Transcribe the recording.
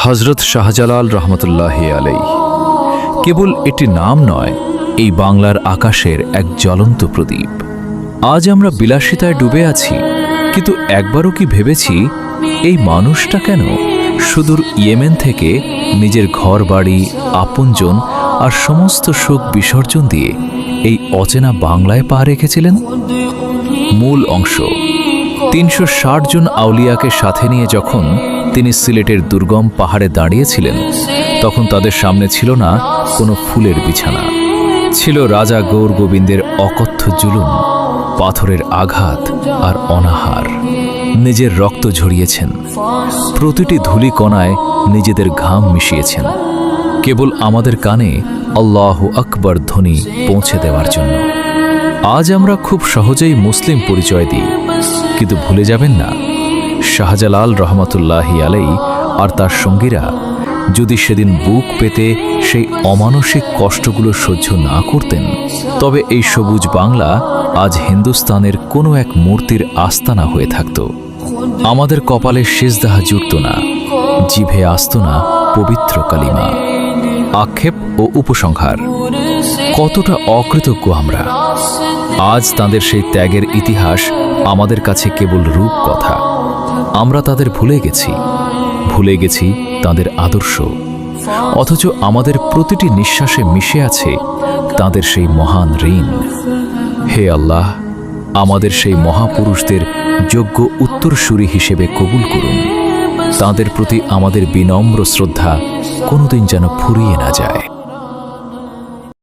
হযরত শাহজালাল রহমতুল্লাহি আলাইহি কেবল একটি নাম নয়, এই বাংলার আকাশের এক জ্বলন্ত প্রদীপ। আজ আমরা বিলাসিতায় ডুবে আছি, কিন্তু একবারও কি ভেবেছি এই মানুষটা কেন সুদূর ইয়েমেন থেকে নিজের ঘর বাড়ি, আপনজন আর সমস্ত সুখ বিসর্জন দিয়ে এই অচেনা বাংলায় পা রেখেছিলেন? মূল অংশ। ৩৬০ জন আউলিয়াকে সাথে নিয়ে যখন তিনি সিলেটের দুর্গম পাহাড়ে দাঁড়িয়েছিলেন, তখন তাদের সামনে ছিল না কোনো ফুলের বিছানা, ছিল রাজা গৌর গোবিন্দের অকথ্য জুলুম, পাথরের আঘাত আর অনাহার। নিজের রক্ত ঝরিয়েছেন, প্রতিটি ধূলি কণায় নিজেদের ঘাম মিশিয়েছেন, কেবল আমাদের কানে আল্লাহু আকবার ধ্বনি পৌঁছে দেওয়ার জন্য। আজ আমরা খুব সহজেই মুসলিম পরিচয় দিই, কিন্তু ভুলে যাবেন না, শাহজালাল রহমতুল্লাহি আলাইহি আর তার সঙ্গীরা যদি সেদিন বুক পেতে সেই অমানসিক কষ্টগুলো সহ্য না করতেন, তবে এই সবুজ বাংলা আজ হিন্দুস্তানের কোনো এক মূর্তির আস্তানা হয়ে থাকত। আমাদের কপালে সিজদাহ জুটত না, জিভে আসত না পবিত্র কালিমা। আক্ষেপ ও উপসংহার, কতটা অকৃতজ্ঞ আমরা। আজ তাদের সেই ত্যাগের ইতিহাস আমাদের কাছে কেবল রূপকথা। আমরা তাদের ভুলে গেছি তাদের আদর্শ, অথচ আমাদের প্রতিটি নিঃশ্বাসে মিশে আছে তাদের সেই মহান ঋণ। হে আল্লাহ, আমাদের সেই মহাপুরুষদের যোগ্য উত্তরসূরি হিসেবে কবুল করুন। তাদের প্রতি আমাদের বিনম্র শ্রদ্ধা কোনোদিন যেন ফুরিয়ে না যায়।